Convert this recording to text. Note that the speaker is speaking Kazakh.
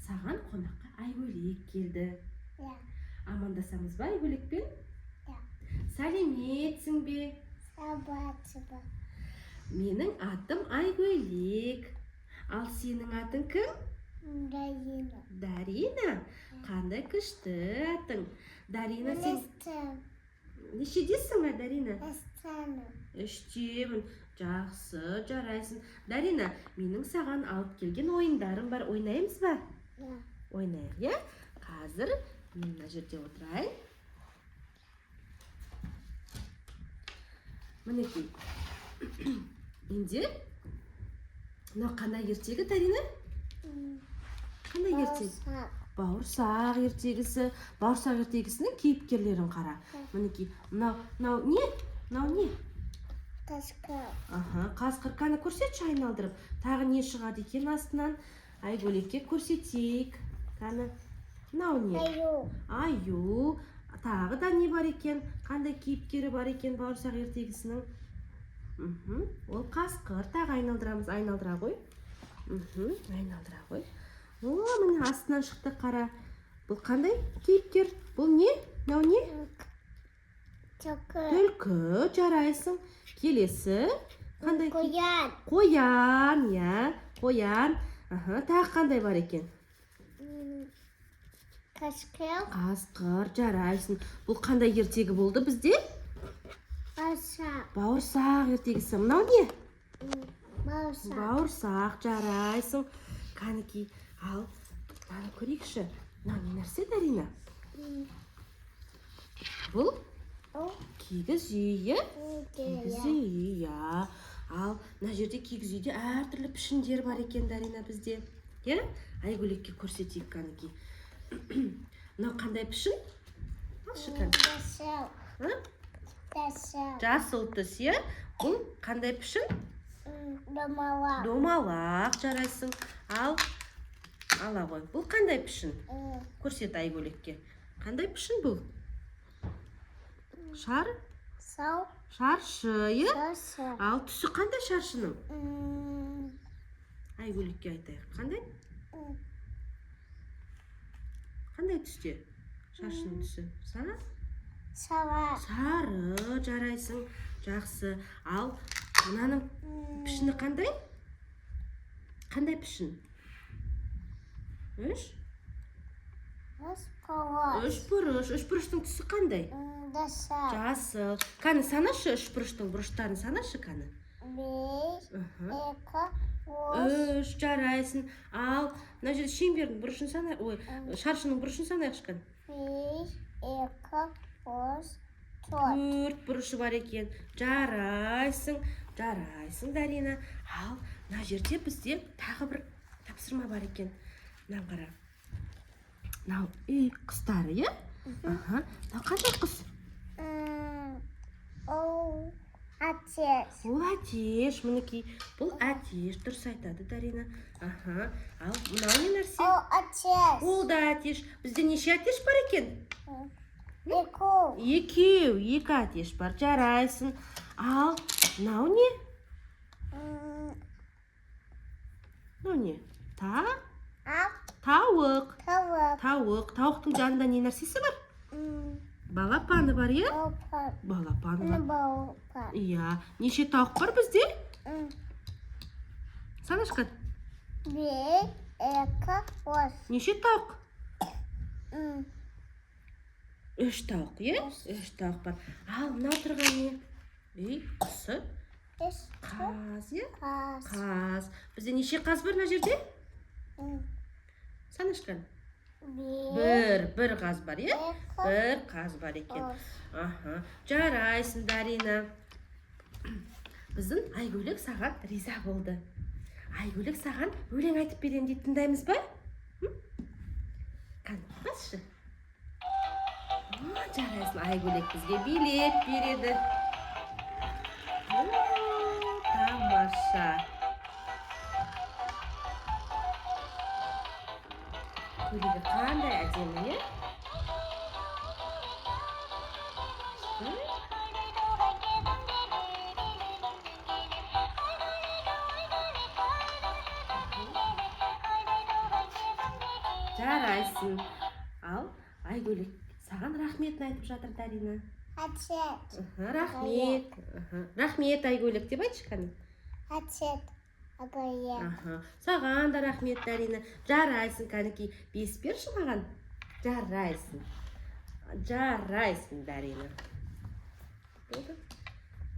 саған қонаққа Айгөлек келді. Иә. Амандасамыз ба Айгөлекпен? Иә. Сәлеметсің бе? Сәлеметсің. Менің атым Айгөлек. Ал сенің атың кім? Дарина. Дарина? Қандай күшті атың. Дарина, сен Білесің. нешедесің ме, Дарина? Білесің. Үштемін. Жақсы, жарайсың. Дарина, менің саған алып келген ойындарым бар. Ойнаймыз ба? Иә. Ойнайық, иә? Қазір мен мына жерде отырайын. Мінекей. Енді мынау қандай ертегі, Дарина? Қандай ертегі? Бауырсақ ертегісі. Бауырсақ ертегісінің кейіпкерлерін қара. Мінекей, мынау не? Мынау не? Қасқыр. Қасқыр. Қаны көрсетші айналдырып. Тағы не шығады екен астынан? Айгөлекке көрсетейік. Қаны, мынау не? Аю. Аю. Тағы да не бар екен? Қандай кейіпкері бар екен бауырсақ ертегісінің? Ол қасқыр. Тағы айналдырамыз. Айналдыра ғой. Айналдыра ғой. О, міне астынан шықты қара. Бұл қандай кейіпкер? Бұл не? Мынау не? Түлкі. Жарайсың. Келесі. Қандай? Қоян. Қоян, иә. Қоян. Тағы қандай бар екен? Қасқыр. Қасқыр. Жарайсың. Бұл қандай ертегі болды бізде? Бауырсақ. Бауырсақ ертегісі. Мынау не? Бауырсақ. Бауырсақ. Жарайсың. Қанекей. Ал, мынаны көрейікші. Мынау не нәрсе, Дарина? Бұл кигіз үй, иә? Кигіз үй, иә. Ал, мына жерде кигіз үйде әртүрлі пішіндер бар екен, Дарина, бізде. Иә? Айгөлекке көрсетейік, қанекей. Мынау қандай пішін? Алшы, қане. Жасыл түс, иә? Бұл қандай пішін? Домалақ. Домалақ, жарайсың. Ал, ала ғой. Бұл қандай пішін? Көрсет Айгөлекке. Қандай пішін бұл? Шар? Сау. Шаршы, е? Шаршы. Ал, түсі қандай шаршының? Айгөлекке айтайық. Қандай? Қандай түсте? Шаршының түсі? Сары? Сары. Сары, жарайсың. Жақсы. Ал, мынаның пішіні қандай? Қандай пішін? Үш? Үш бұрыш. Үш бұрыштың түсі қандай? Жасыл. Қаны санашы үш бұрыштың бұрыштарын санашы қаны? 5, 2, 3, жарайсың. Ал, мына жерде шеңбердің бұрышын санай, шаршының бұрышын санайықшы қаны? 5, 2, 3, 4 бұрышы бар екен. Жарайсың. Жарайсың, Дарина. Ал, мына жерде бізде тағы бір тапсырма бар екен. Мынау қара. Мынау үй құстары, е? Мынау қандай құс? Ол әтеш. Ол әтеш, мінекей. Бұл әтеш, дұрыс айтады, Дарина. Ал, мынау не нәрсе? Ол әтеш. Ол да әтеш. Бізде неше әтеш бар екен? Екеу. Екеу, екі әтеш бар. Жарайсың. Ал, мынау не? Мынау не? Тауық. Тауық. Тауықтың жанында не нәрсесі бар? Балапаны бар, е? Балапаны бар. Иә. Неше тауық бар бізде? Санашқан? 1, 2, 3. Неше тауық? 3 тауық, е? 3 тауық бар. Ал, мынау тұрған не? Үй, құсы? Қаз, е? Қаз. Бізде неше қаз бар мына жерде? Санашқан? Бір қаз бар, е? Бір қаз бар екен. Жарайсың, Дарина. Біздің Айгөлек саған риза болды. Айгөлек саған өлең айтып берем дейді, тыңдаймыз ба? Қане, басшы. Жарайсың, Айгөлек бізге билет береді. Тамаша. Көйлегі қандай әдемі, е? Жарайсың. Ал, Айгөлек, саған рахметін айтып жатыр Дарина. Отец. Рахмет. Рахмет, Айгөлек деп айтшы кәне. Отец. Агая. Саған да рахмет, Дарина. Жарайсың, кәнекей. Бес берші маған. Жарайсың. Жарайсың, Дарина. Болды?